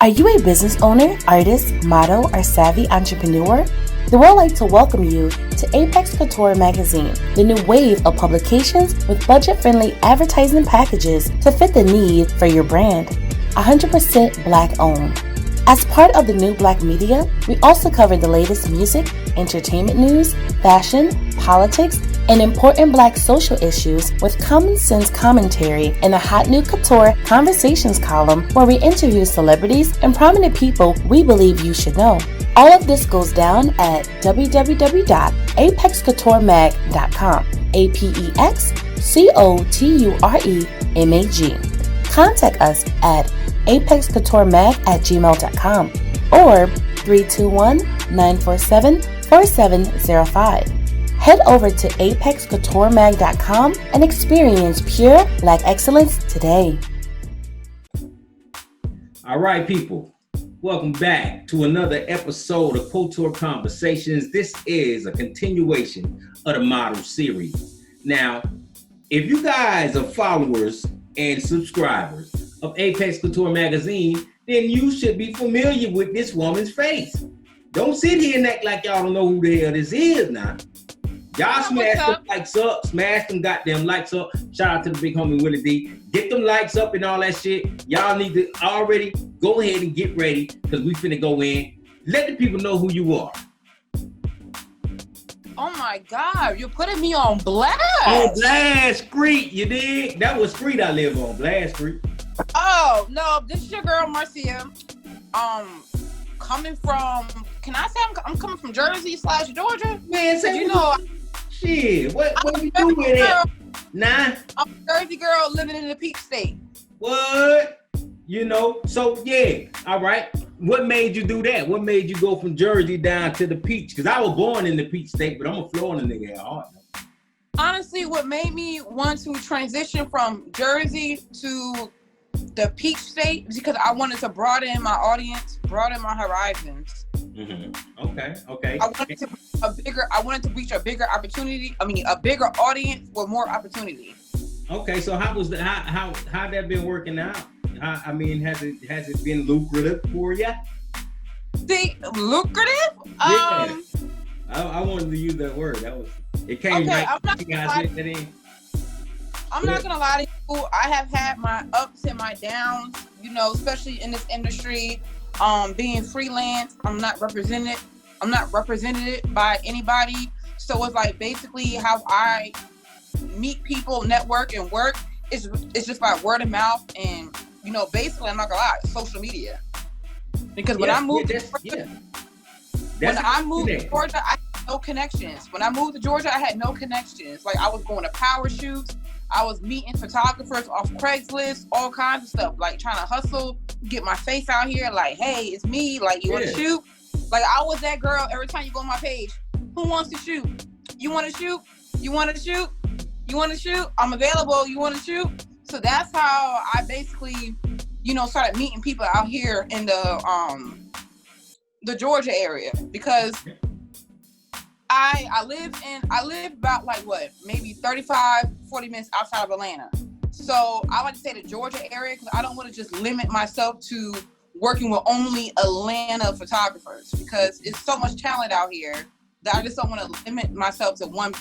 Are you a business owner, artist, model, or savvy entrepreneur? Then we'd like to welcome you to Apex Couture magazine, the new wave of publications with budget-friendly advertising packages to fit the need for your brand. 100% Black owned. As part of the new Black media, we also cover the latest music, entertainment news, fashion, politics, and important Black social issues with common sense commentary in a hot new Couture Conversations column where we interview celebrities and prominent people we believe you should know. All of this goes down at www.apexcouturemag.com. APEXCOTUREMAG. Contact us at apexcouturemag@gmail.com or 321-947-4705. Head over to apexcouturemag.com and experience pure Black excellence today. All right, people. Welcome back to another episode of Coture Conversations. This is a continuation of the model series. Now, if you guys are followers and subscribers of Apex Couture magazine, then you should be familiar with this woman's face. Don't sit here and act like y'all don't know who the hell this is now. Y'all smash them likes up, smash them goddamn likes up. Shout out to the big homie Willie D. Get them likes up and all that shit. Y'all need to already go ahead and get ready because we finna go in. Let the people know who you are. Oh my God, you're putting me on blast. On Blast Street, you dig? That was street I live on, Blast Street. Oh, no, this is your girl, Marcia. Coming from, can I say I'm coming from Jersey / Georgia? Man, say you know. Shit, what you doing with it? Nah. I'm a Jersey girl living in the Peach State. What? You know, so yeah, all right. What made you do that? What made you go from Jersey down to the Peach? Because I was born in the Peach State, but I'm a Florida nigga at heart. Honestly, what made me want to transition from Jersey to the Peach State is because I wanted to broaden my audience, broaden my horizons. Mm-hmm. Okay. I wanted to reach a bigger opportunity. I mean, a bigger audience with more opportunity. Okay, so how that been working out? I mean, has it been lucrative for you? See, lucrative? Yeah. I wanted to use that word. It came okay, right. I'm not gonna lie to you. I have had my ups and my downs, you know, especially in this industry. Being freelance, I'm not represented by anybody. So it's like basically how I meet people, network, and work. It's just by word of mouth, and you know, basically, I'm not gonna lie, social media. Because when I moved to Georgia, I had no connections. When I moved to Georgia, I had no connections. Like I was going to power shoots. I was meeting photographers off Craigslist, all kinds of stuff, like trying to hustle, get my face out here, like, hey, it's me, like, you want to shoot? Like, I was that girl every time you go on my page. Who wants to shoot? You want to shoot? You want to shoot? You want to shoot? I'm available. You want to shoot? So that's how I basically, you know, started meeting people out here in the Georgia area because I live about like maybe 35, 40 minutes outside of Atlanta. So I like to say the Georgia area because I don't want to just limit myself to working with only Atlanta photographers because it's so much talent out here that I just don't want to limit myself to one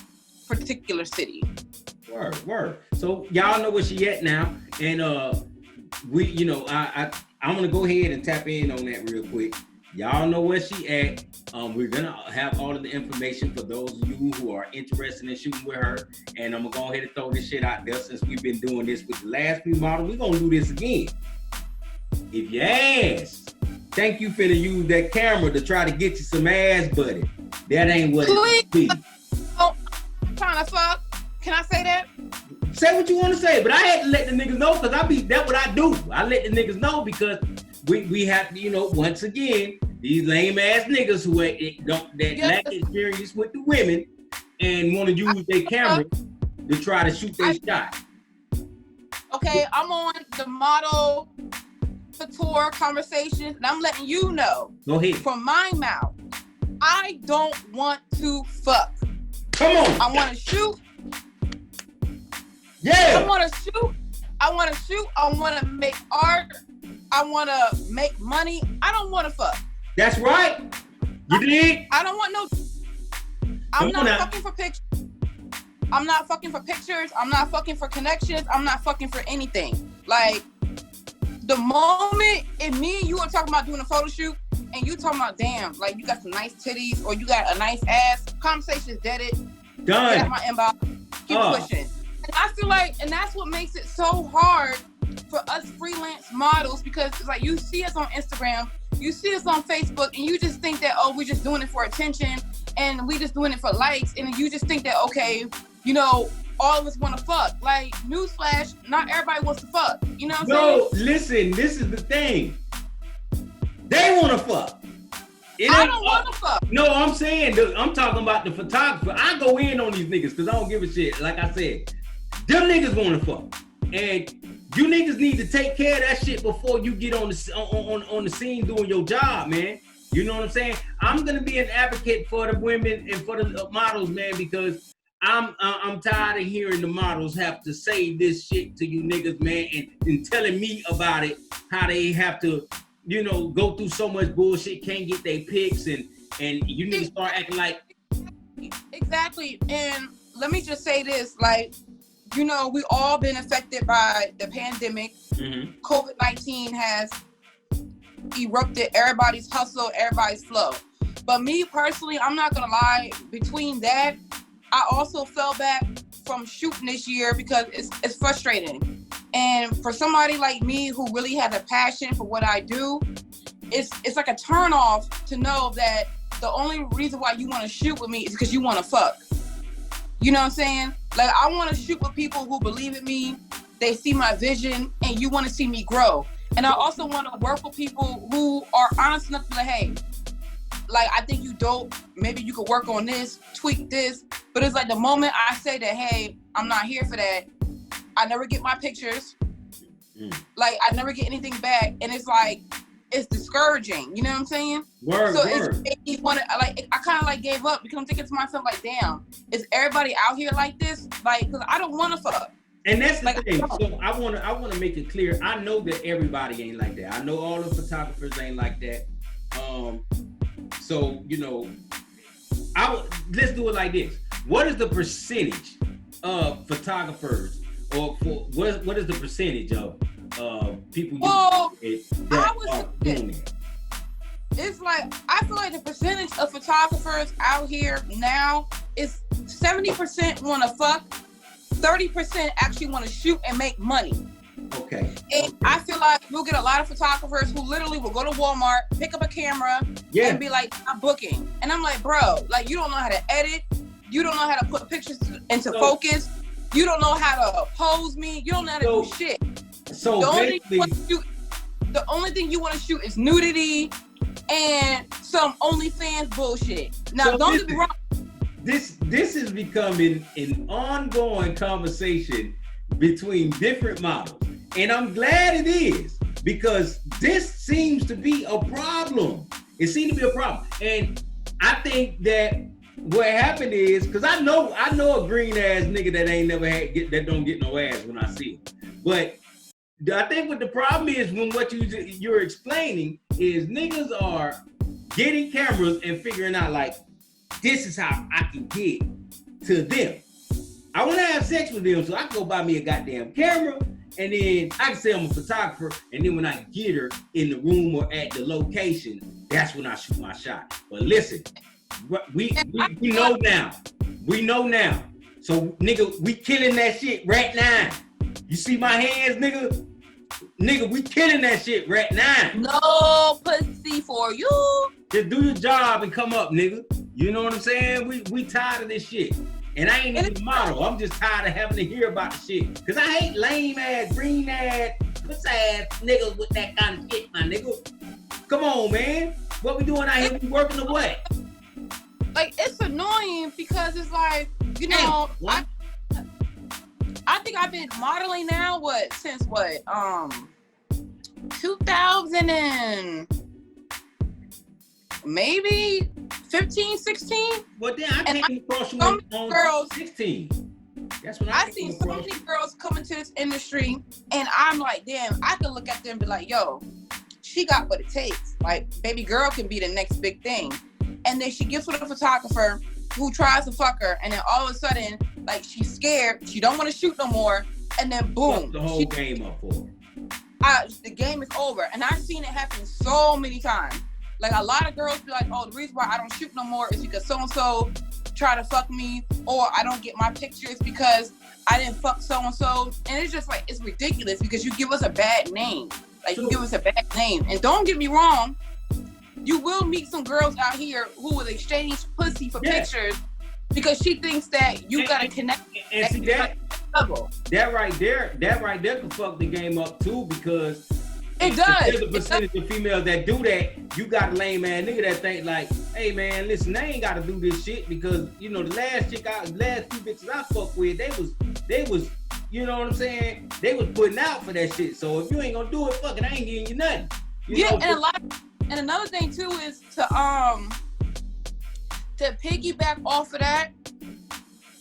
particular city. Word. So y'all know where she at now, and we, you know, I'm gonna go ahead and tap in on that real quick. Y'all know where she at. We're gonna have all of the information for those of you who are interested in shooting with her. And I'm gonna go ahead and throw this shit out there since we've been doing this with the last few models. We're gonna do this again. If you ask, think you finna use that camera to try to get you some ass, buddy. That ain't what it be. Oh, I'm trying to fuck. Can I say that? Say what you want to say, but I had to let the niggas know because that's what I do. I let the niggas know because we have to, you know, once again, these lame ass niggas who lack experience with the women and want to use their camera to try to shoot their shot. Okay, I'm on the model Couture Conversations, and I'm letting you know. Go ahead. From my mouth, I don't want to fuck. Come on. I want to shoot. Yeah. I want to shoot. I want to make art. I want to make money. I don't want to fuck. That's right. You dig? I don't want no. I'm not fucking for pictures. I'm not fucking for pictures. I'm not fucking for connections. I'm not fucking for anything. Like, the moment if me and you are talking about doing a photo shoot and you talking about, damn, like you got some nice titties or you got a nice ass, conversation is deaded. Done. Get my inbox. Keep pushing. And I feel like, and that's what makes it so hard for us freelance models, because it's like you see us on Instagram, you see us on Facebook, and you just think that, oh, we're just doing it for attention and we just doing it for likes, and you just think that, okay, you know, all of us want to fuck. Like, newsflash, not everybody wants to fuck. You know what I'm saying? No, listen, this is the thing. They want to fuck. I don't want to fuck. No, I'm saying, I'm talking about the photographer. I go in on these niggas because I don't give a shit. Like I said, them niggas want to fuck. And you niggas need to take care of that shit before you get on the scene doing your job, man. You know what I'm saying? I'm gonna be an advocate for the women and for the models, man, because I'm tired of hearing the models have to say this shit to you niggas, man, and telling me about it, how they have to, you know, go through so much bullshit, can't get their pics, and you need to start acting like. Exactly. And let me just say this, like, you know, we all been affected by the pandemic. Mm-hmm. COVID-19 has erupted everybody's hustle, everybody's flow. But me personally, I'm not gonna lie, between that, I also fell back from shooting this year because it's frustrating. And for somebody like me who really has a passion for what I do, it's like a turn off to know that the only reason why you want to shoot with me is because you want to fuck. You know what I'm saying? Like, I want to shoot with people who believe in me, they see my vision, and you want to see me grow. And I also want to work with people who are honest enough to be like, hey, like, I think you dope. Maybe you could work on this, tweak this. But it's like the moment I say that, hey, I'm not here for that, I never get my pictures. Like, I never get anything back. And it's like, it's discouraging. You know what I'm saying? Word. It's I kind of like gave up because I'm thinking to myself, like, damn, is everybody out here like this? Like, because I don't want to fuck. And that's the thing. So I want to make it clear. I know that everybody ain't like that. I know all the photographers ain't like that. So, you know, let's do it like this. What is the percentage of photographers, or what is the percentage of people that are doing it? It's like, I feel like the percentage of photographers out here now is 70% want to fuck, 30% actually want to shoot and make money. Okay. And I feel like we'll get a lot of photographers who literally will go to Walmart, pick up a camera, and be like, I'm booking. And I'm like, bro, like, you don't know how to edit. You don't know how to put pictures into focus. You don't know how to pose me. You don't know how to do shit. So the only thing you want to shoot is nudity and some OnlyFans bullshit. Now, don't get me wrong. This is becoming an ongoing conversation between different models. And I'm glad it is, because this seems to be a problem. It seems to be a problem. And I think that what happened is, because I know a green ass nigga that ain't never that don't get no ass when I see him. But I think what the problem is, when what you're explaining is niggas are getting cameras and figuring out, like, this is how I can get to them. I want to have sex with them, so I can go buy me a goddamn camera, and then I can say I'm a photographer, and then when I get her in the room or at the location, that's when I shoot my shot. But listen, we know now. We know now. So, nigga, we killing that shit right now. You see my hands, nigga? Nigga, we killing that shit right now. No pussy for you. Just do your job and come up, nigga. You know what I'm saying? We tired of this shit. And I ain't even a model. I'm just tired of having to hear about the shit. Because I hate lame ass, green ass, pussy ass niggas with that kind of shit, my nigga. Come on, man. What we doing out here? We working the what? Like, it's annoying because it's like, you know, I think I've been modeling now, since 2000 and maybe 15, 16. Well, then I came across you on girls, 16. That's when I seen so many girls come into this industry, and I'm like, damn, I can look at them and be like, yo, she got what it takes. Like, baby girl can be the next big thing. And then she gets with a photographer who tries to fuck her, and then all of a sudden, like, she's scared, she don't want to shoot no more, and then boom, fuck the whole game up for her. The game is over. And I've seen it happen so many times. Like, a lot of girls be like, oh, the reason why I don't shoot no more is because so-and-so try to fuck me, or I don't get my pictures because I didn't fuck so-and-so. And it's just like, it's ridiculous because you give us a bad name. Like, you give us a bad name. And don't get me wrong, you will meet some girls out here who will exchange pussy for pictures because she thinks that you gotta connect. And see that right there can fuck the game up too, because it does. There's a percentage of females that do that. You got a lame ass nigga that think like, hey man, listen, they ain't gotta do this shit because the last few bitches I fucked with, they was, you know what I'm saying? They was putting out for that shit. So if you ain't gonna do it, fuck it, I ain't giving you nothing. And another thing too is to piggyback off of that,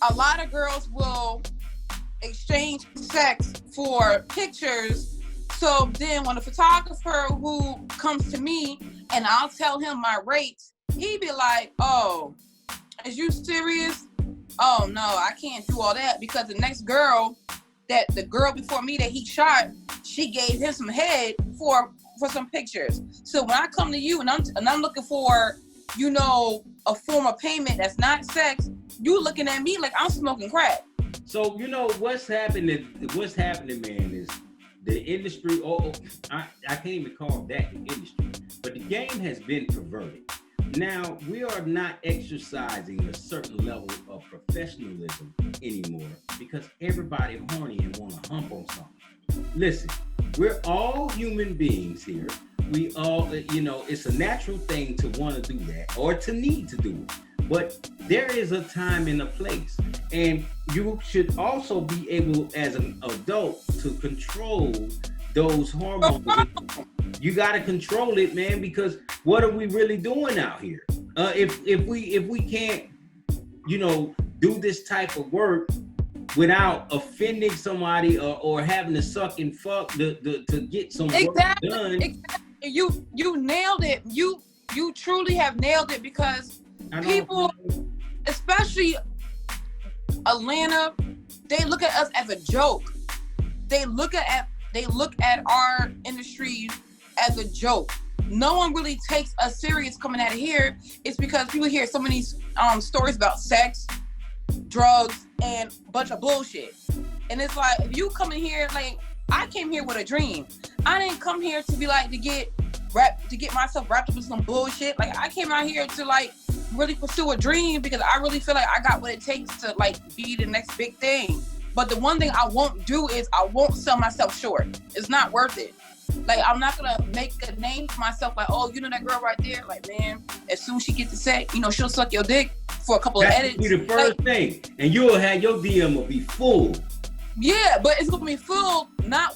a lot of girls will exchange sex for pictures. So then when a photographer who comes to me and I'll tell him my rates, he'd be like, oh, is you serious? Oh no, I can't do all that, because the next girl, the girl before me that he shot, she gave him some head for some pictures. So when I come to you and I'm looking for, a form of payment that's not sex, you looking at me like I'm smoking crack. So what's happening, man, is the industry. I can't even call that the industry, but the game has been perverted. Now we are not exercising a certain level of professionalism anymore because everybody horny and want to hump on something. Listen, we're all human beings here. We all, it's a natural thing to want to do that or to need to do it. But there is a time and a place. And you should also be able, as an adult, to control those hormones. You got to control it, man, because what are we really doing out here? If we can't, do this type of work without offending somebody or having to suck and fuck to get some work done. Exactly. You nailed it. You truly have nailed it, because people, especially Atlanta, they look at us as a joke. They look at our industry as a joke. No one really takes us serious coming out of here. It's because people hear so many stories about sex, drugs, and a bunch of bullshit. And it's like, if you come in here, like, I came here with a dream. I didn't come here to be like to get myself wrapped up in some bullshit. Like, I came out here to like really pursue a dream because I really feel like I got what it takes to like be the next big thing. But the one thing I won't do is I won't sell myself short. It's not worth it. Like, I'm not gonna make a name for myself like, oh, that girl right there, like, man, as soon as she gets to set, she'll suck your dick for a couple of edits. That'll be the first thing. And you'll have your DM will be full. Yeah, but it's gonna be full, not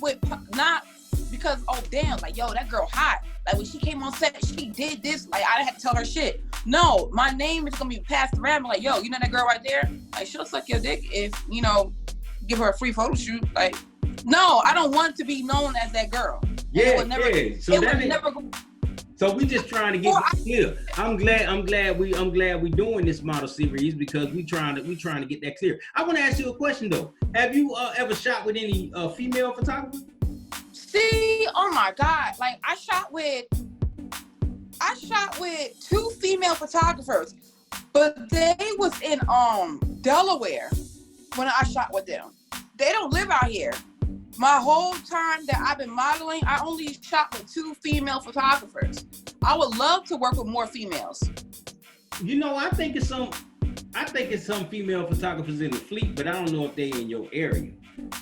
because, oh damn, like, yo, that girl hot. Like, when she came on set, she did this. Like, I had to tell her shit. No, my name is gonna be passed around. Like, yo, that girl right there? Like, she'll suck your dick if, give her a free photo shoot. Like, no, I don't want to be known as that girl. Yeah. So we just trying to get clear. I'm glad we doing this model series because we trying to get that clear. I want to ask you a question though. Have you ever shot with any female photographers? See, oh my God! Like, I shot with 2 female photographers, but they was in Delaware when I shot with them. They don't live out here. My whole time that I've been modeling, I only shot with 2 female photographers. I would love to work with more females. I think it's some female photographers in the fleet, but I don't know if they in your area.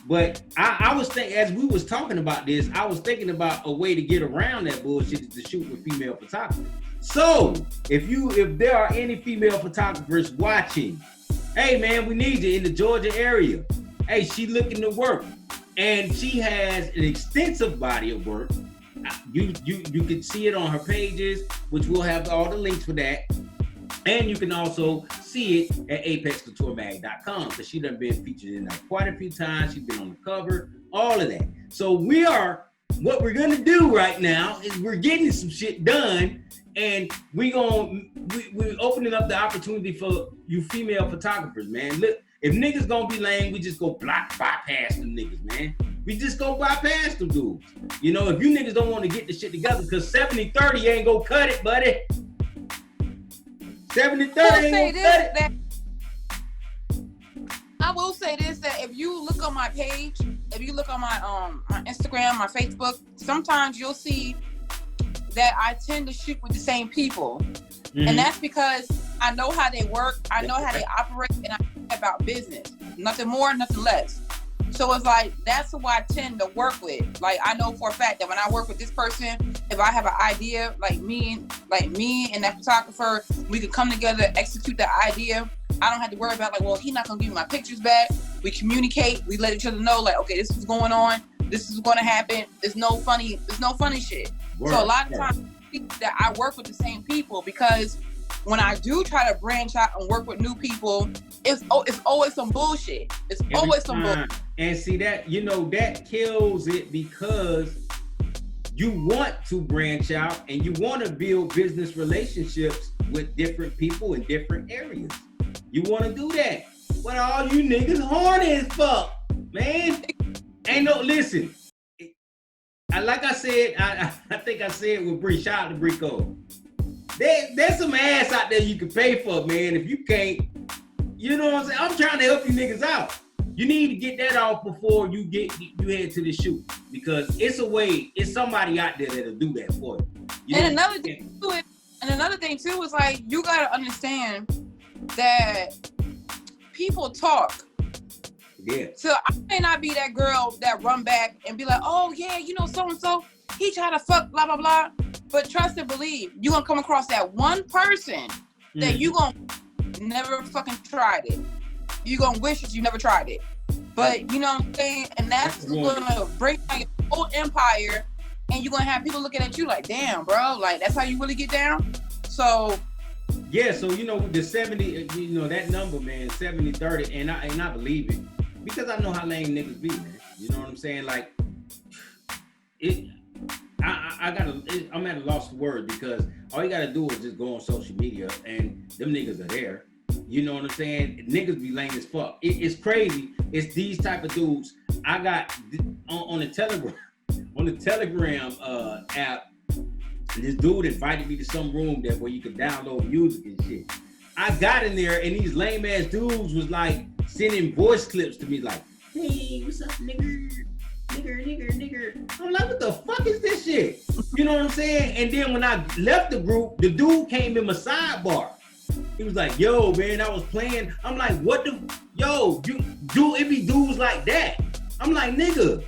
But I was thinking, as we was talking about this, I was thinking about a way to get around that bullshit to shoot with female photographers. So if there are any female photographers watching, hey man, we need you in the Georgia area. Hey, she looking to work. And she has an extensive body of work. You can see it on her pages, which we'll have all the links for that. And you can also see it at apexcouturemag.com because she done been featured in that quite a few times. She's been on the cover, all of that. So we are what we're gonna do right now is we're getting some shit done, and we're opening up the opportunity for you female photographers, man. Look, if niggas gonna be lame, we just go bypass them niggas, man. We just go bypass them dudes. You know, if you niggas don't want to get the shit together, because 70-30 ain't gonna cut it, buddy. 70-30 ain't gonna cut it. I will say this, that if you look on my page, if you look on my my Instagram, my Facebook, sometimes you'll see that I tend to shoot with the same people. Mm-hmm. And that's because I know how they work, I know how they operate, and I know about business. Nothing more, nothing less. So it's like, that's who I tend to work with. Like, I know for a fact that when I work with this person, if I have an idea, like me and that photographer, we could come together, execute the idea. I don't have to worry about like, well, he's not gonna give me my pictures back. We communicate, we let each other know, like, okay, this is going on, this is gonna happen. There's no funny shit. Word. So a lot of times that I work with the same people, because when I do try to branch out and work with new people, it's always some bullshit. It's every always some bullshit. And see that, you know, that kills it, because you want to branch out and you want to build business relationships with different people in different areas. You want to do that. But all you niggas horny as fuck, man. Ain't no, listen. Like I said, I think I said with Bree, shout out to Brico. There's some ass out there you can pay for, man. If you can't, you know what I'm saying? I'm trying to help you niggas out. You need to get that off before you head to the shoot, because it's somebody out there that'll do that for you. And another thing too is like, you gotta understand that people talk. Yeah. So I may not be that girl that run back and be like, oh yeah, you know, so-and-so, he tried to fuck blah, blah, blah. But trust and believe, you're going to come across that one person that you going to never fucking tried it. You're going to wish that you never tried it. But you know what I'm saying? And that's going to break down your whole empire, and you're going to have people looking at you like, damn, bro, like, that's how you really get down? So... Yeah, so, you know, the 70, you know, that number, man, 70-30, and I believe it. Because I know how lame niggas be, man. You know what I'm saying? Like, I'm at a loss for words, because all you gotta do is just go on social media and them niggas are there. You know what I'm saying? Niggas be lame as fuck. It's crazy. It's these type of dudes. I got on the Telegram app. This dude invited me to some room where you could download music and shit. I got in there, and these lame ass dudes was like sending voice clips to me, like, hey, what's up, nigger? I'm like, what the fuck is this shit? You know what I'm saying? And then when I left the group, the dude came in my sidebar. He was like, yo, man, I was playing. I'm like, it be dudes like that. I'm like, nigga,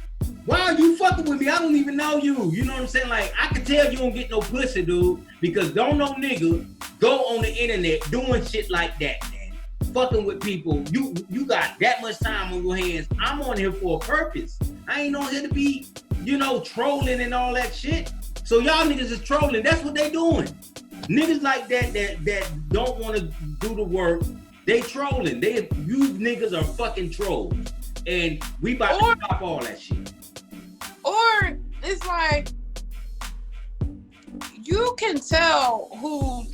why are you fucking with me? I don't even know you. You know what I'm saying? Like, I can tell you don't get no pussy, dude, because don't no nigga go on the internet doing shit like that, man. Fucking with people. You got that much time on your hands. I'm on here for a purpose. I ain't on here to be, you know, trolling and all that shit. So y'all niggas is trolling. That's what they doing. Niggas like that don't want to do the work, they trolling. You niggas are fucking trolls. And we about to stop all that shit. Or it's like, you can tell who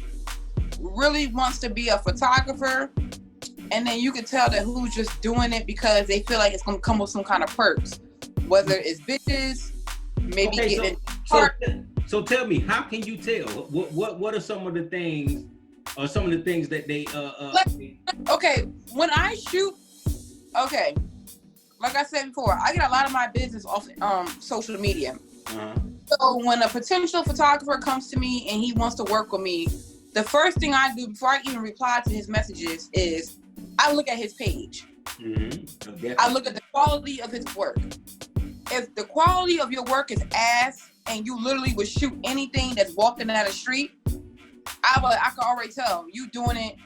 really wants to be a photographer, and then you can tell that who's just doing it because they feel like it's gonna come with some kind of perks, whether it's bitches, maybe getting. So tell me, how can you tell? What are some of the things, or some of the things that they okay, when I shoot, okay, like I said before, I get a lot of my business off social media. Uh-huh. So when a potential photographer comes to me and he wants to work with me, the first thing I do before I even reply to his messages is I look at his page. Mm-hmm. I look at the quality of his work. If the quality of your work is ass and you literally would shoot anything that's walking down the street, I can already tell you doing it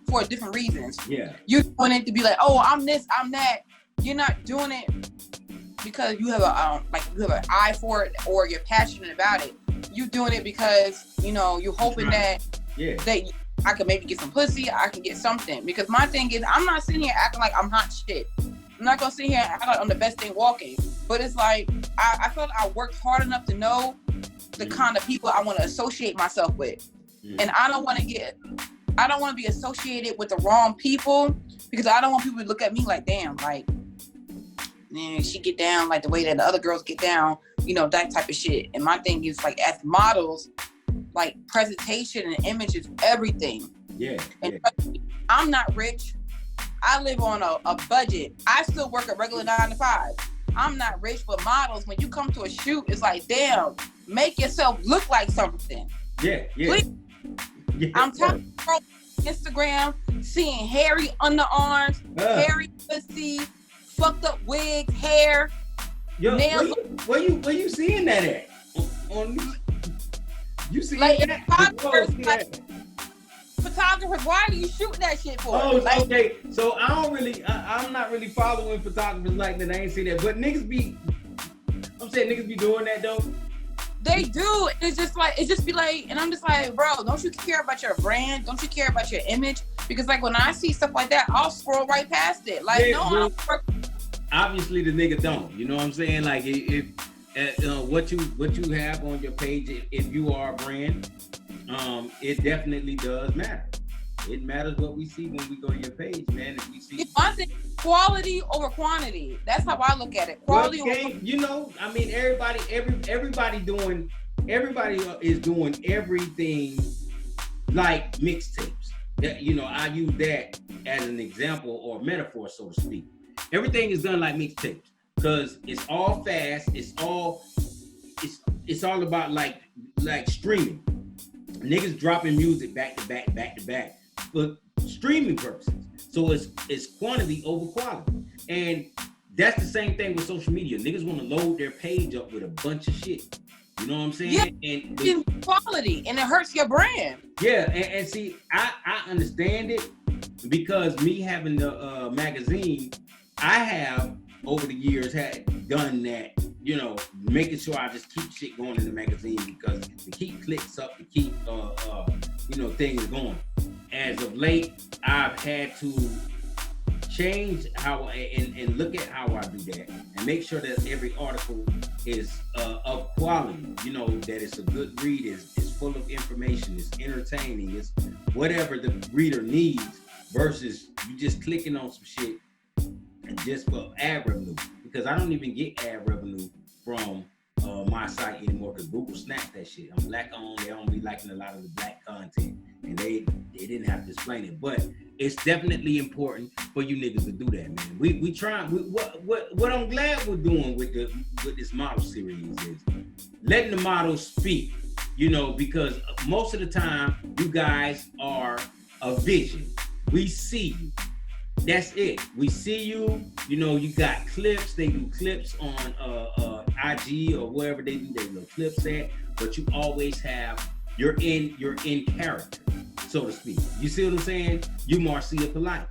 for different reasons. Yeah. You're doing it to be like, oh, I'm this, I'm that. You're not doing it because you have an eye for it or you're passionate about it. You're doing it because, you know, you're hoping that I can maybe get some pussy, I can get something. Because my thing is, I'm not sitting here acting like I'm hot shit. I'm not gonna sit here and act like I'm the best thing walking. But it's like I feel like I worked hard enough to know the kind of people I want to associate myself with, and I don't want to be associated with the wrong people, because I don't want people to look at me like, damn, like, man, she get down like the way that the other girls get down, that type of shit. And my thing is, like, as models, like, presentation and image is everything. Yeah. And I'm not rich. I live on a budget. I still work a regular 9 to 5. I'm not rich, but models, when you come to a shoot, it's like, damn, make yourself look like something. Yeah. Please. Yeah. I'm talking about Instagram, seeing hairy underarms, hairy pussy, fucked up wigs, hair, nails. Where you seeing that at? You see like, that? Photographers, why are you shooting that shit for? Oh, like, okay. So I'm not really following photographers like that. I ain't see that. But niggas be doing that though. They do. It's just be like, and I'm just like, bro, don't you care about your brand? Don't you care about your image? Because like when I see stuff like that, I'll scroll right past it. Like, no, obviously the nigga don't. You know what I'm saying? Like if what you have on your page, if you are a brand, it definitely does matter. It matters what we see when we go to your page, man. If we see, I think quality over quantity. That's how I look at it. Quality over quantity. I mean, everybody is doing everything like mixtapes. That, I use that as an example or metaphor, so to speak. Everything is done like mixtapes because it's all fast. It's all about like streaming. Niggas dropping music back to back, for streaming purposes. So it's quantity over quality. And that's the same thing with social media. Niggas want to load their page up with a bunch of shit. You know what I'm saying? Yeah, and quality, and it hurts your brand. Yeah, and see, I understand it because me having the magazine, I have over the years had done that. Making sure I just keep shit going in the magazine because to keep clicks up, to keep things going. As of late, I've had to change how and look at how I do that and make sure that every article is of quality. That it's a good read, it's full of information, it's entertaining, it's whatever the reader needs versus you just clicking on some shit just for ad revenue. Because I don't even get ad revenue from my site anymore because Google snapped that shit. I'm black owned. They don't be liking a lot of the black content, and they didn't have to explain it. But it's definitely important for you niggas to do that, man. We trying. What I'm glad we're doing with this model series is letting the models speak. Because most of the time you guys are a vision. We see you. That's it. We see you. You got clips. They do clips on IG or wherever they do their little clips at. But you always have you're in character, so to speak. You see what I'm saying? You Marcia Polite.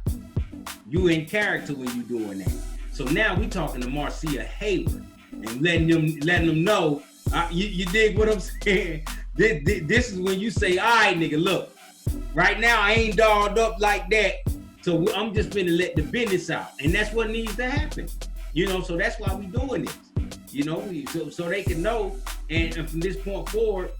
You in character when you doing that. So now we talking to Marcia Hayward and letting them know. You dig what I'm saying? This is when you say, all right, nigga, look. Right now I ain't dolled up like that. So I'm just gonna let the business out, and that's what needs to happen, So that's why we doing this, so they can know, and from this point forward,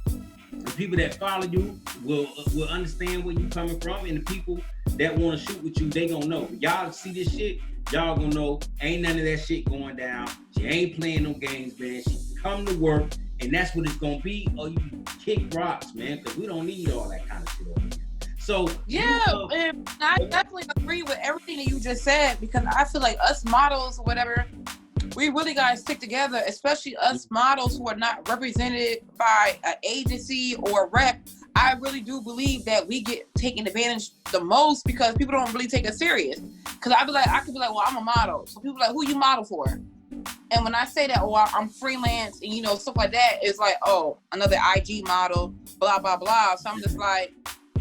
the people that follow you will understand where you coming from, and the people that want to shoot with you, they gonna know. Y'all see this shit, y'all gonna know ain't none of that shit going down. She ain't playing no games, man. She come to work, and that's what it's gonna be. Or you kick rocks, man, because we don't need all that kind of shit over here. So and I definitely agree with everything that you just said, because I feel like us models or whatever, we really gotta stick together, especially us models who are not represented by an agency or a rep. I really do believe that we get taken advantage the most because people don't really take us serious. Because I could be like, well, I'm a model. So people are like, who you model for? And when I say that, oh, I'm freelance and stuff like that, it's like, oh, another IG model, blah, blah, blah. So I'm just like,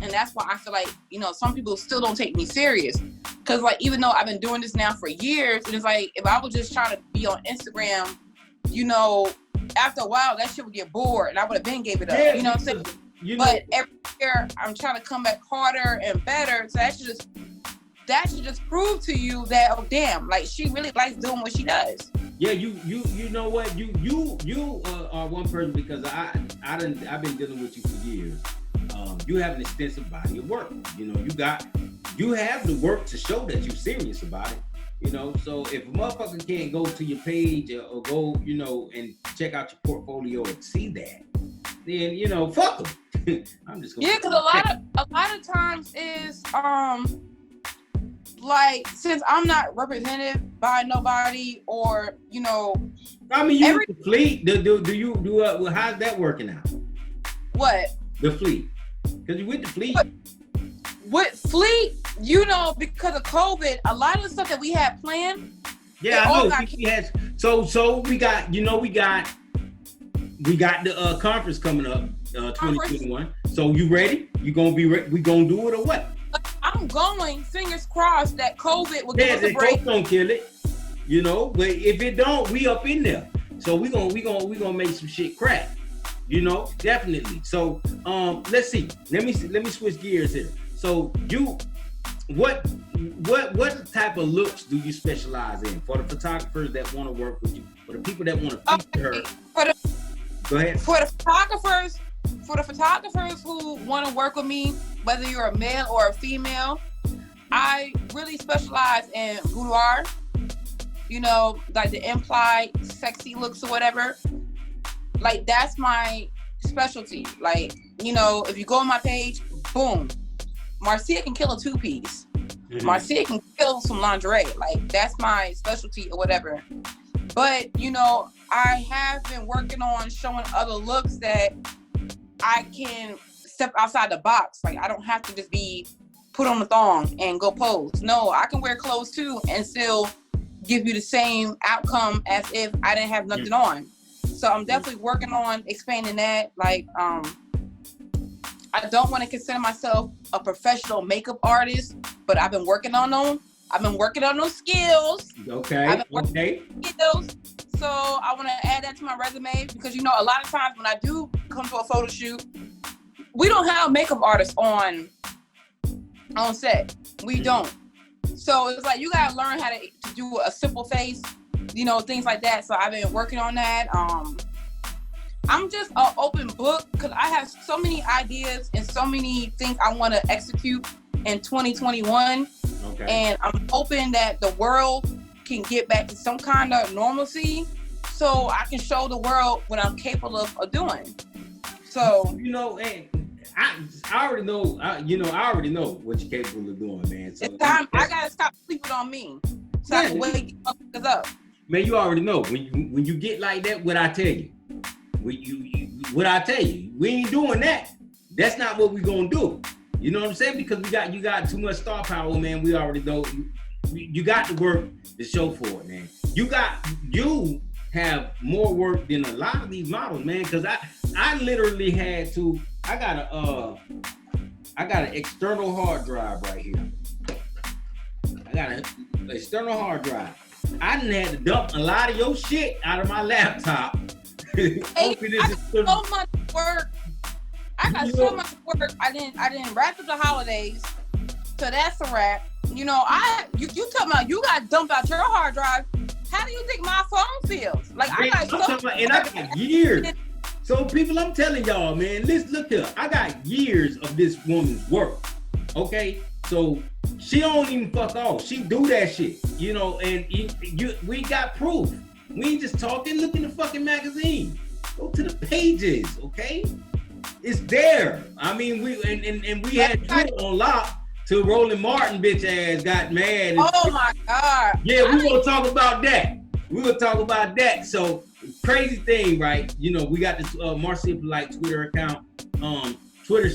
and that's why I feel like, some people still don't take me serious. Because, like, even though I've been doing this now for years, and it's like, if I was just trying to be on Instagram, after a while, that shit would get bored, and I would have been gave it up. Yeah, you know what I'm saying? But every year, I'm trying to come back harder and better. So that should just prove to you that, oh, damn, like, she really likes doing what she does. Yeah, you know what? You are one person because I've been dealing with you for years. You have an extensive body of work. You know, you have the work to show that you're serious about it. You know, so if a motherfucker can't go to your page or go, you know, and check out your portfolio and see that, then you know, fuck them. I'm just gonna because a lot of times is like, since I'm not represented by nobody, or you know, I mean, you with the fleet. Do you how's that working out? What? The fleet, because you with the fleet. With fleet, you know, because of COVID, a lot of the stuff that we had planned. Yeah, I know. So we got the conference coming up, 2021. So you ready? You gonna be ready? We gonna do it or what? I'm going, fingers crossed, that COVID will give us a break. COVID don't kill it, you know. But if it don't, we up in there. So we gonna make some shit crack, you know, definitely. So let's see. Let me switch gears here. So what type of looks do you specialize in for the photographers that want to work with you, for the people that want to feature her? Go ahead. For the photographers who want to work with me, whether you're a male or a female, I really specialize in boudoir, you know, like the implied sexy looks or whatever. Like, that's my specialty. Like, you know, if you go on my page, boom, Marcia can kill a two-piece. Mm-hmm. Marcia can kill some lingerie. Like, that's my specialty or whatever. But, you know, I have been working on showing other looks that I can step outside the box. Like, I don't have to just be put on a thong and go pose. No, I can wear clothes too and still give you the same outcome as if I didn't have nothing on. So I'm definitely working on expanding that. Like, I don't want to consider myself a professional makeup artist, but I've been working on them. I've been working on those skills. Okay. Skills. So I want to add that to my resume, because, you know, a lot of times when I do come to a photo shoot, we don't have makeup artists on set. We don't. So it's like, you got to learn how to do a simple face, you know, things like that. So I've been working on that. I'm just an open book, because I have so many ideas and so many things I want to execute in 2021. Okay. And I'm hoping that the world can get back to some kind of normalcy, so I can show the world what I'm capable of doing. So, you know, and I already know, I already know what you're capable of doing, man. So it's time. I gotta stop sleeping on me, so I can wake motherfuckers up. Man, you already know when you get like that. What I tell you, what I tell you, we ain't doing that. That's not what we gonna do. You know what I'm saying? Because you got too much star power, man. We already know you got the work to show for it, man. You have more work than a lot of these models, man. Because I literally had to. I got an external hard drive right here. I got an external hard drive. I done had to dump a lot of your shit out of my laptop. I got so much work. I got so much work. I didn't wrap up the holidays, so that's a wrap. You know, you talking about you got dumped out your hard drive. How do you think my phone feels? Like, I got years. So people, I'm telling y'all, man, look here. I got years of this woman's work. Okay, so she don't even fuck off. She do that shit, you know. And we got proof. We ain't just talking. Look in the fucking magazine. Go to the pages, okay? It's there. I mean, we had Twitter on lock till Roland Martin bitch ass got mad. Oh my God. Yeah, we gonna talk about that. So crazy thing, right? You know, we got this Marcia Polite Twitter account. Twitter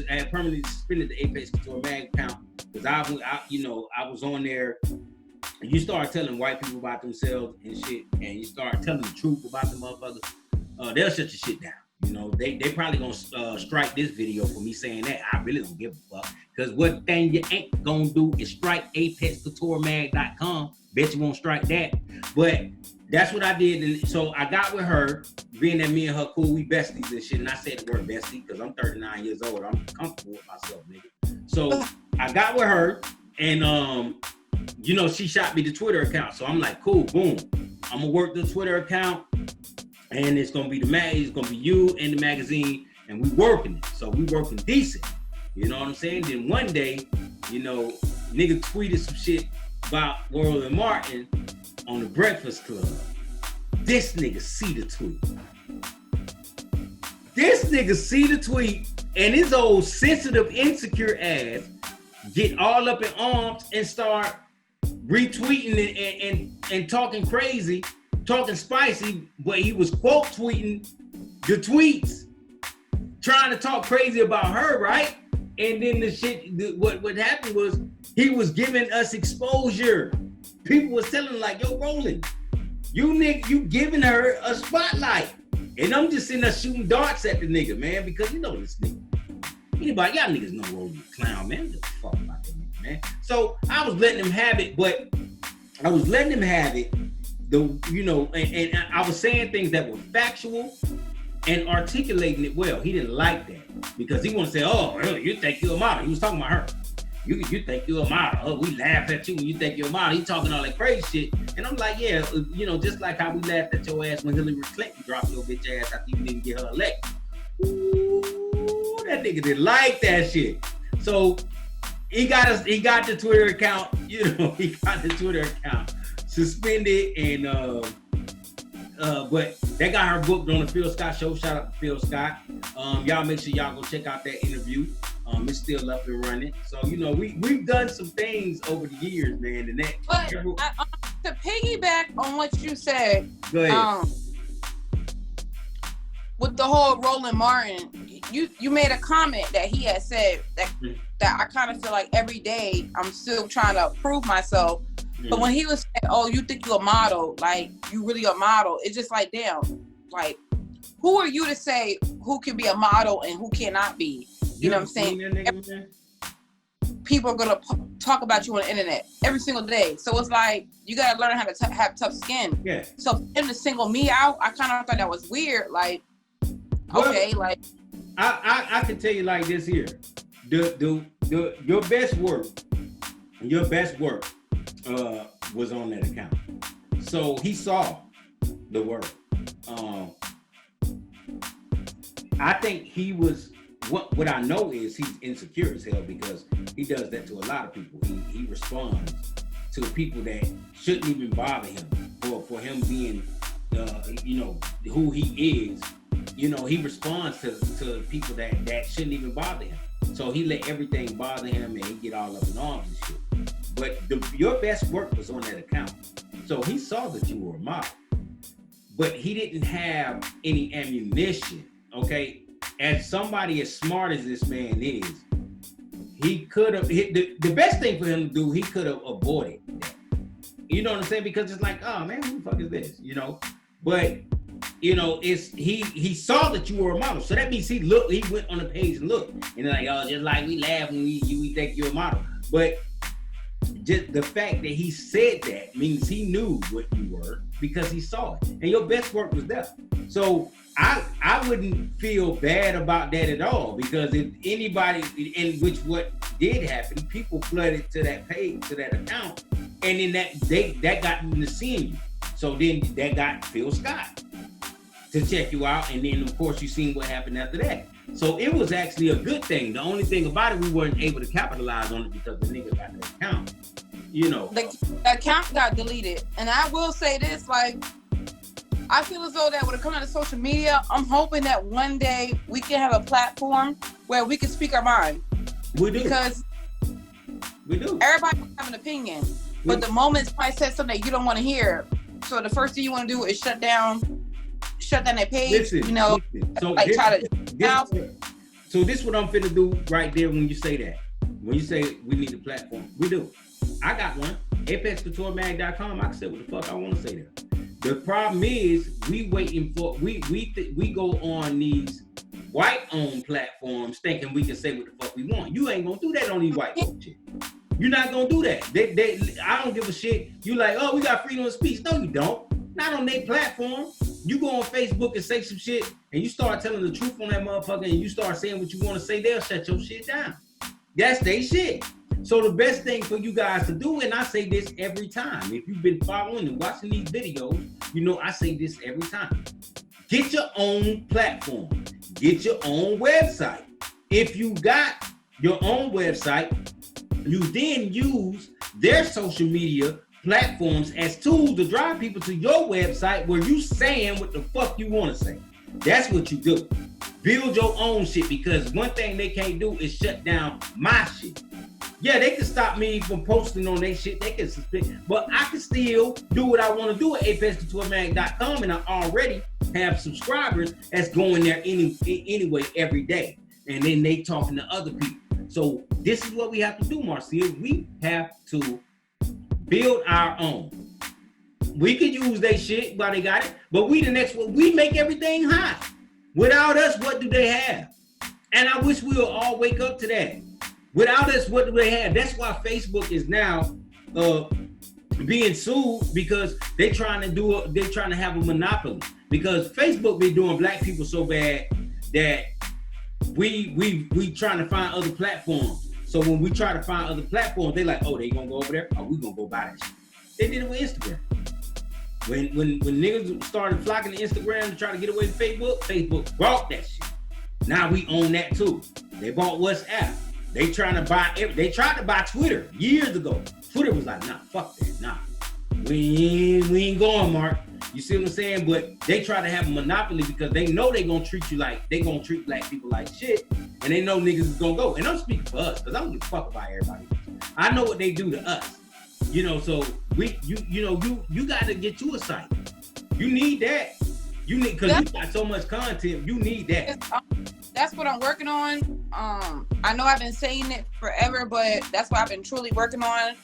had permanently suspended the Apex Couture mag account because I was on there. And you start telling white people about themselves and shit, and you start telling the truth about the motherfuckers, they'll shut your shit down. You know, they probably gonna strike this video for me saying that. I really don't give a fuck. Because what thing you ain't gonna do is strike apexcouturemag.com. Bet you won't strike that. But that's what I did. And so I got with her, being that me and her cool, we besties and shit. And I said the word bestie because I'm 39 years old. I'm comfortable with myself, nigga. So I got with her, and you know, she shot me the Twitter account. So I'm like, cool, boom. I'm gonna work the Twitter account, and it's gonna be it's gonna be you and the magazine, and we working it. So we working decent. You know what I'm saying? Then one day, nigga tweeted some shit about Roland Martin on the Breakfast Club. This nigga see the tweet. And his old sensitive, insecure ass get all up in arms and start retweeting and talking crazy, talking spicy, but he was quote tweeting the tweets, trying to talk crazy about her, right? And then what happened was he was giving us exposure. People was telling like, yo, Roland, you giving her a spotlight. And I'm just sitting there shooting darts at the nigga, man, because you know this nigga. Anybody, y'all niggas know Roland Clown, man. What the fuck about that nigga, man? So I was letting him have it, and I was saying things that were factual and articulating it well. He didn't like that because he wanted to say, oh, you think you're a model. He was talking about her. You think you're a model. Oh, we laugh at you when you think you're a model. He talking all that crazy shit. And I'm like, yeah, just like how we laughed at your ass when Hillary Clinton dropped your bitch ass after you didn't get her elected. Ooh, that nigga didn't like that shit. So he got the Twitter account, suspended, and but that got her booked on the Phil Scott show. Shout out to Phil Scott. Y'all make sure y'all go check out that interview. It's still up and running. So, we've done some things over the years, man. And that. But to piggyback on what you said, go ahead. With the whole Roland Martin, you made a comment that he had said that I kind of feel like every day I'm still trying to prove myself. But when he was saying, oh, you think you're a model, like you really a model, it's just like, damn, like who are you to say who can be a model and who cannot be? You know what I'm saying? People are gonna talk about you on the internet every single day. So it's like you gotta learn how to have tough skin. Yeah. So for him to single me out, I kind of thought that was weird. Like, okay, like I can tell you like this here. Your best work was on that account. So he saw the work. I think he was. What I know is he's insecure as hell because he does that to a lot of people. He responds to people that shouldn't even bother him for him being, who he is. He responds to people that shouldn't even bother him. So he let everything bother him and he get all up in arms and shit. But your best work was on that account. So he saw that you were a model, but he didn't have any ammunition, okay? As somebody as smart as this man is, he could have the best thing for him to do, he could have avoided that. You know what I'm saying? Because it's like, oh man, who the fuck is this? But it's he saw that you were a model. So that means he went on the page and looked. And like, oh, just like we laugh when we think you're a model. But just the fact that he said that means he knew what you were because he saw it. And your best work was there. So I wouldn't feel bad about that at all because if anybody, in which what did happen, people flooded to that page, to that account, and then that got them to seeing you. So then that got Phil Scott to check you out, and then of course you seen what happened after that. So it was actually a good thing. The only thing about it, we weren't able to capitalize on it because the nigga got the account. The account got deleted, and I will say this, like, I feel as though that when it comes to social media, I'm hoping that one day we can have a platform where we can speak our mind. We do. Because we do. Everybody have an opinion, but the moment somebody says something that you don't want to hear, so the first thing you want to do is shut down their page. Listen. So like try to. So this is what I'm finna do right there when you say that. When you say we need a platform, we do. I got one. ApexCoutureMag.com. I can say what the fuck I want to say there. The problem is we go on these white-owned platforms thinking we can say what the fuck we want. You ain't gonna do that on these white folk shit. You're not gonna do that. I don't give a shit. You like, oh, we got freedom of speech. No, you don't. Not on their platform. You go on Facebook and say some shit, and you start telling the truth on that motherfucker, and you start saying what you want to say, they'll shut your shit down. That's their shit. So the best thing for you guys to do, and I say this every time, if you've been following and watching these videos, You know, I say this every time. Get your own platform. Get your own website. If you got your own website, you then use their social media platforms as tools to drive people to your website where you saying what the fuck you want to say. That's what you do. Build your own shit, because one thing they can't do is shut down my shit. Yeah, they can stop me from posting on their shit. They can suspend, but I can still do what I want to do at apexcouturemag.com, and I already have subscribers that's going there anyway every day. And then they talking to other people. So this is what we have to do, Marcia. We have to build our own. We could use their shit while they got it, but we the next one. We make everything hot. Without us, what do they have? And I wish we would all wake up to that. Without us, what do they have? That's why Facebook is now being sued, because they're trying to have a monopoly. Because Facebook been doing black people so bad that we trying to find other platforms. So when we try to find other platforms, they like, oh, they gonna go over there? Oh, we gonna go buy that shit. They did it with Instagram. When niggas started flocking to Instagram to try to get away from Facebook, Facebook bought that shit. Now we own that too. They bought WhatsApp. They tried to buy Twitter years ago. Twitter was like, nah, fuck that, nah. We ain't going, Mark. You see what I'm saying? But they try to have a monopoly because they know they gonna treat black people like shit, and they know niggas is gonna go. And I'm speaking for us, because I don't give a fuck about everybody. I know what they do to us. You know, so you gotta get you a site. You need that. You need, because you got so much content, you need that. That's what I'm working on. I know I've been saying it forever, but that's what I've been truly working on.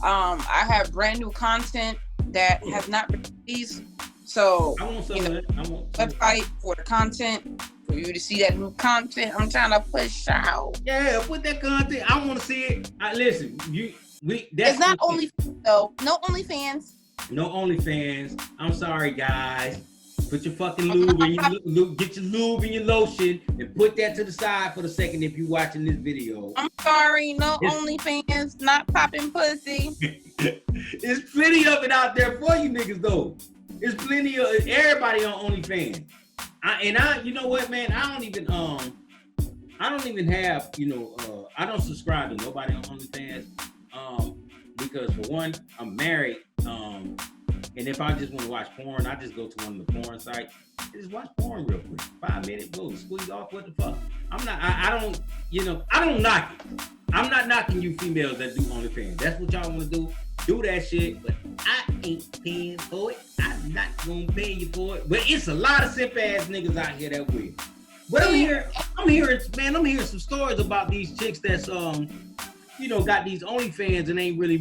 I have brand new content that has not been released. So I want some of that. I want website for the content, for you to see that new content I'm trying to push out. Yeah, put that content. I want to see it. Listen, it's not only though. No OnlyFans. No OnlyFans. I'm sorry, guys. Put your fucking lube in your get your lube and your lotion, and put that to the side for the second if you're watching this video. I'm sorry, no OnlyFans, not popping pussy. There's plenty of it out there for you niggas though. There's plenty of everybody on OnlyFans. You know what, man? I don't even have, I don't subscribe to nobody on OnlyFans. Because for one, I'm married. And if I just want to watch porn, I just go to one of the porn sites. Just watch porn real quick. 5 minutes, boom, squeeze off. What the fuck? I don't knock it. I'm not knocking you females that do OnlyFans. That's what y'all want to do. Do that shit, but I ain't paying for it. I'm not gonna pay you for it. But it's a lot of simp ass niggas out here that will. But I'm hearing some stories about these chicks that's got these OnlyFans and ain't really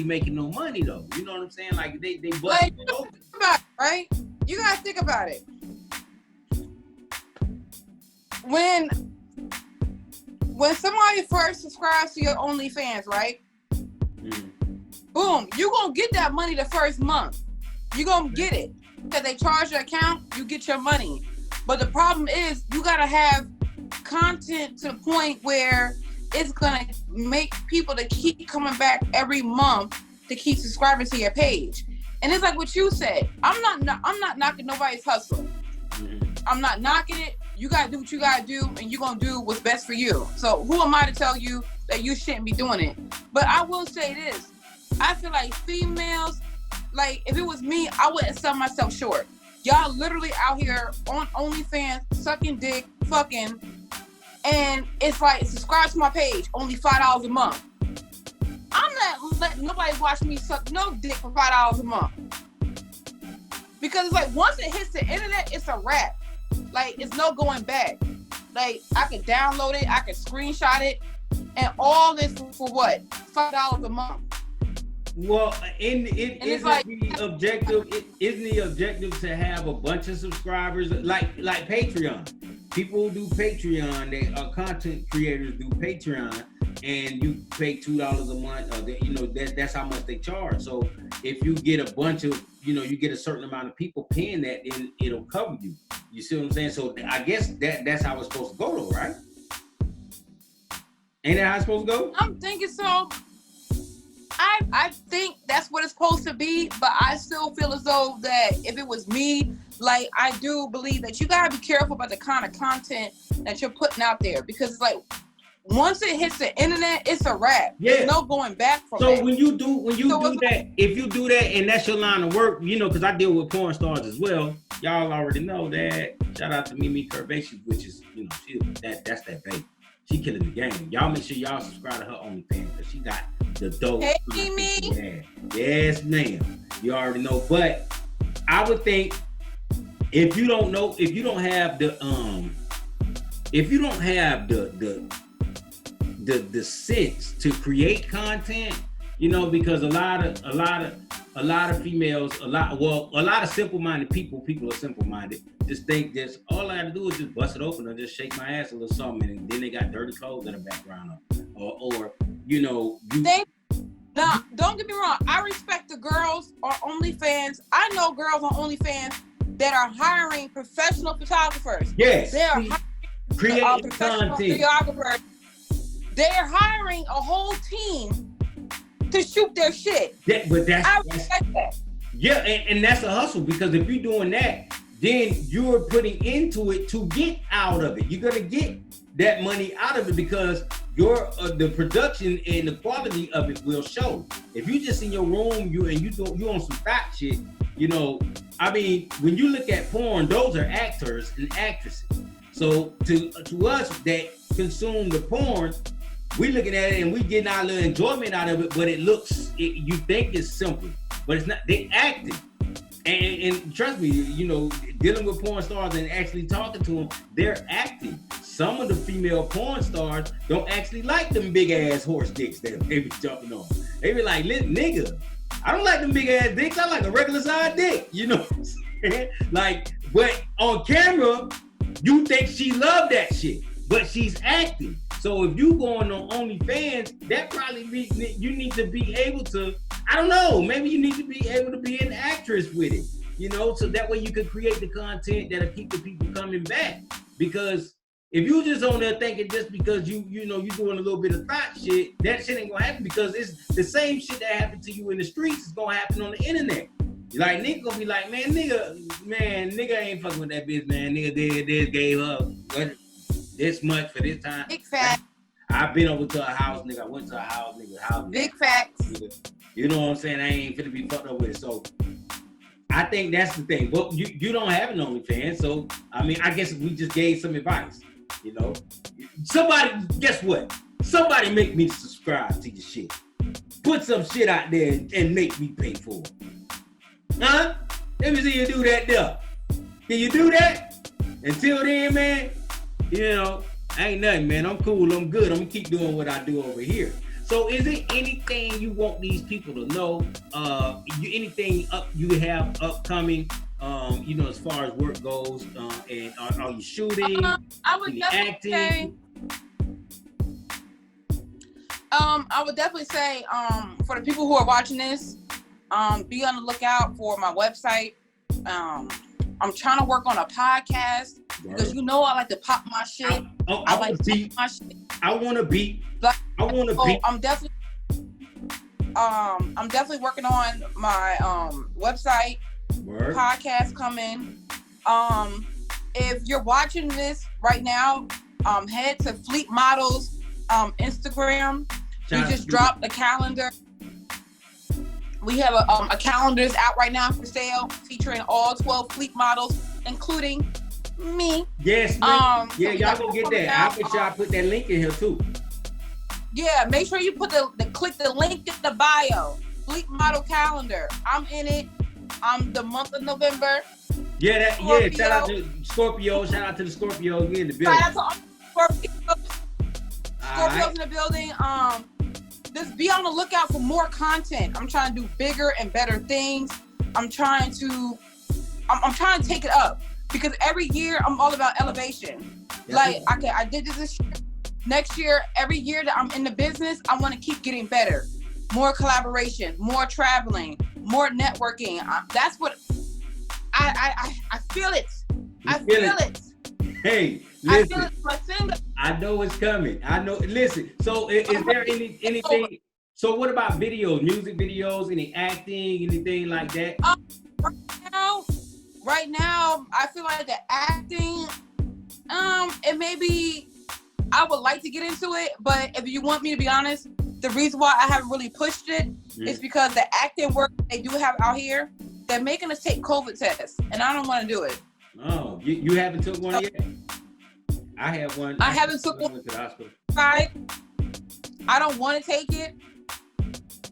making no money though. You know what I'm saying? Like they busting it open. Right? You gotta think about it. When somebody first subscribes to your OnlyFans, right? Boom, you gonna get that money the first month. You gonna get it. Because they charge your account, you get your money. But the problem is you gotta have content to the point where it's gonna make people to keep coming back every month to keep subscribing to your page. And it's like what you said. I'm not knocking nobody's hustle. I'm not knocking it. You gotta do what you gotta do, and you're gonna do what's best for you. So who am I to tell you that you shouldn't be doing it? But I will say this. I feel like females, like if it was me, I wouldn't sell myself short. Y'all literally out here on OnlyFans, sucking dick, fucking, and it's like, subscribe to my page, only $5 a month. I'm not letting nobody watch me suck no dick for $5 a month. Because it's like, once it hits the internet, it's a wrap. Like, it's no going back. Like, I can download it, I can screenshot it, and all this for what? $5 a month. Well, isn't the objective to have a bunch of subscribers like Patreon? People who do Patreon, they are content creators do Patreon, and you pay $2 a month. That's how much they charge. So if you get a bunch of, you get a certain amount of people paying that, then it'll cover you. You see what I'm saying? So I guess that's how it's supposed to go, though, right? Ain't that how it's supposed to go? I'm thinking so. I think that's what it's supposed to be, but I still feel as though that if it was me, like, I do believe that you gotta be careful about the kind of content that you're putting out there, because it's like, once it hits the internet, it's a wrap. Yeah. There's no going back from so that. when you do that, if you do that and that's your line of work, you know, because I deal with porn stars as well. Y'all already know that. Shout out to Mimi Curvaceous, which is, you know, that's that baby. She killing the game. Y'all make sure y'all subscribe to her OnlyFans because she got the dope. Hey, Mimi. Yes, ma'am. You already know. But I would think if you don't have the sense to create content, you know, because a lot of females, a lot of simple-minded people are simple-minded, just think this, all I have to do is just bust it open or just shake my ass a little something, and then they got dirty clothes in the background, or you know, Now, don't get me wrong, I respect the girls on OnlyFans. I know girls on OnlyFans that are hiring professional photographers. Yes, they are creating professional content. videographers. They're hiring a whole team to shoot their shit. I respect that. Yeah, and that's a hustle, because if you're doing that, then you're putting into it to get out of it. You're gonna get that money out of it because the production and the quality of it will show. If you just in your room, you on some fat shit, you know. I mean, when you look at porn, those are actors and actresses. So to us that consume the porn, we looking at it and we getting our little enjoyment out of it, but you think it's simple, but it's not. They acting. And trust me, you know, dealing with porn stars and actually talking to them, they're acting. Some of the female porn stars don't actually like them big ass horse dicks that they be jumping on. They be like, nigga, I don't like them big ass dicks. I like a regular size dick, you know what I'm saying? Like, but on camera, you think she love that shit, but she's acting. So if you going on OnlyFans, that probably you need to be able to, I don't know, maybe you need to be able to be an actress with it, you know, so that way you can create the content that'll keep the people coming back. Because if you just on there thinking just because you know you doing a little bit of thought shit, that shit ain't gonna happen, because it's the same shit that happened to you in the streets is gonna happen on the internet. Like, nigga gonna be like, nigga ain't fucking with that bitch, man. Nigga did this, gave up this much for this time. Big fact. I've been over to a house, nigga. I went to a house, nigga. Big facts. Nigga. You know what I'm saying? I ain't finna be fucked up with it. So I think that's the thing. But you don't have an OnlyFans, so I mean, I guess we just gave some advice. You know, somebody, guess what? Somebody make me subscribe to your shit. Put some shit out there and make me pay for it. Huh? Let me see you do that there. Can you do that? Until then, man, you know, ain't nothing, man. I'm cool. I'm good. I'm gonna keep doing what I do over here. So, is there anything you want these people to know? Anything you have upcoming? You know, as far as work goes, and are you shooting? I would definitely acting? say. I would definitely say, for the people who are watching this, be on the lookout for my website. I'm trying to work on a podcast because you know I like to pop my shit. I like to pop my shit. I want to beat. I'm definitely working on my website. Word. Podcast coming. If you're watching this right now, head to Fleet Models Instagram. We just dropped a calendar. We have a calendar is out right now for sale, featuring all 12 Fleet models, including me. Yes, so yeah, y'all go get that. I'll make sure I put that link in here too. Yeah, make sure you put click the link in the bio. Fleet model calendar. I'm in it. The month of November. Yeah, shout out to Scorpio. Shout out to the Scorpios. We in the building. Shout out to Scorpios. Scorpios in the building. Just be on the lookout for more content. I'm trying to do bigger and better things. I'm trying to take it up, because every year I'm all about elevation. Yeah. Like, okay, I did this year. Next year, every year that I'm in the business, I want to keep getting better. More collaboration, more traveling, more networking. That's what I feel it. I feel it. Hey, listen. I know it's coming. I know. Listen. So, is there anything? So what about videos, music videos, any acting, anything like that? Right now, I feel like the acting, it may be, I would like to get into it, but if you want me to be honest, the reason why I haven't really pushed it is because the acting work they do have out here, they're making us take COVID tests, and I don't want to do it. Oh, you haven't took one yet? I have one. I haven't took one. To the hospital. I don't want to take it.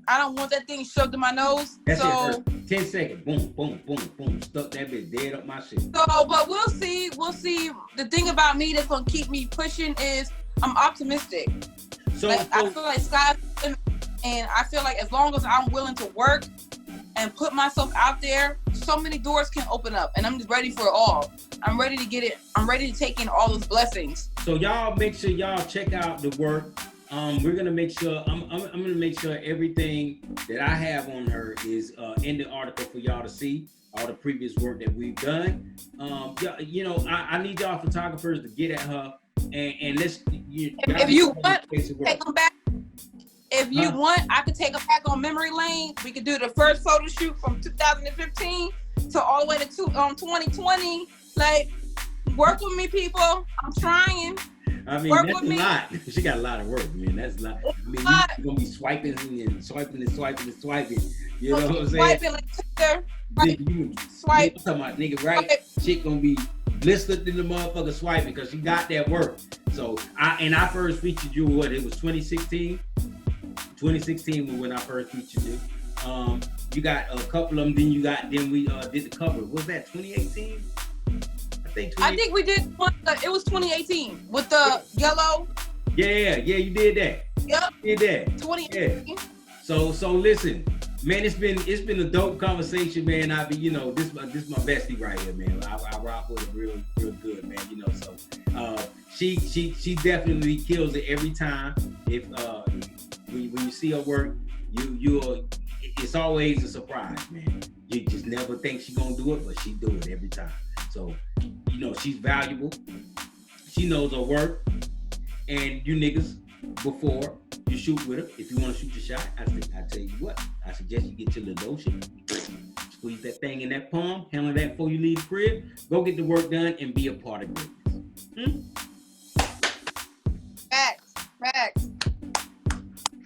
I don't want that thing shoved in my nose. That's so it. 10 seconds. Boom, boom, boom, boom. Stuck that bitch dead up my shit. So, but we'll see. We'll see. The thing about me that's gonna keep me pushing is I'm optimistic. So, I feel like sky's the limit, and I feel like as long as I'm willing to work and put myself out there, so many doors can open up, and I'm just ready for it all. I'm ready to get it. I'm ready to take in all those blessings. So y'all make sure y'all check out the work. We're gonna make sure I'm gonna make sure everything that I have on her is in the article for y'all to see. All the previous work that we've done. You know, I need y'all photographers to get at her and let's. If you want, take them back. If you want, I could take them back on memory lane. We could do the first photo shoot from 2015 to all the way to 2020. Like, work with me, people. I'm trying. I mean, work that's a lot. She got a lot of work, man. That's a lot. I mean, you're gonna be swiping and swiping and swiping and swiping. You know what I'm saying? Swiping like Coture, right? You Swipe. I'm talking about nigga, right? Shit gonna be blistered in the motherfucker swiping because she got that work. So I first featured you. What? It was 2016. 2016 was when I first featured you. You got a couple of them. Then we did the cover. Was that 2018? I think we did one. It was 2018 with the yellow. Yeah, you did that. Yep. You did that. 2018. Yeah. So listen, man, it's been a dope conversation, man. This my bestie right here, man. I rock with her real good, man. You know, so she definitely kills it every time. If when you see her work, it's always a surprise, man. You just never think she's gonna do it, but she do it every time. So, you know, she's valuable. She knows her work. And you niggas, before you shoot with her, if you want to shoot your shot, I tell you what, I suggest you get your little lotion, squeeze that thing in that palm, handle that before you leave the crib, go get the work done and be a part of greatness. Facts.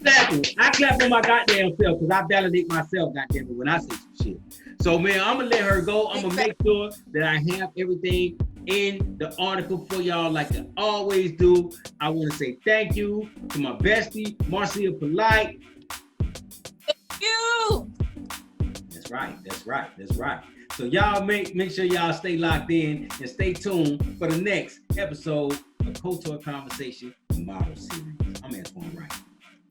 Exactly. I clap on my goddamn self because I validate myself, goddamn it, when I say some shit. So, man, I'm going to let her go. I'm going to make sure that I have everything in the article for y'all like I always do. I want to say thank you to my bestie, Marcia Polite. Thank you. That's right. So y'all make sure y'all stay locked in and stay tuned for the next episode of Coture Conversation Model Series. I'm Antoine Wright.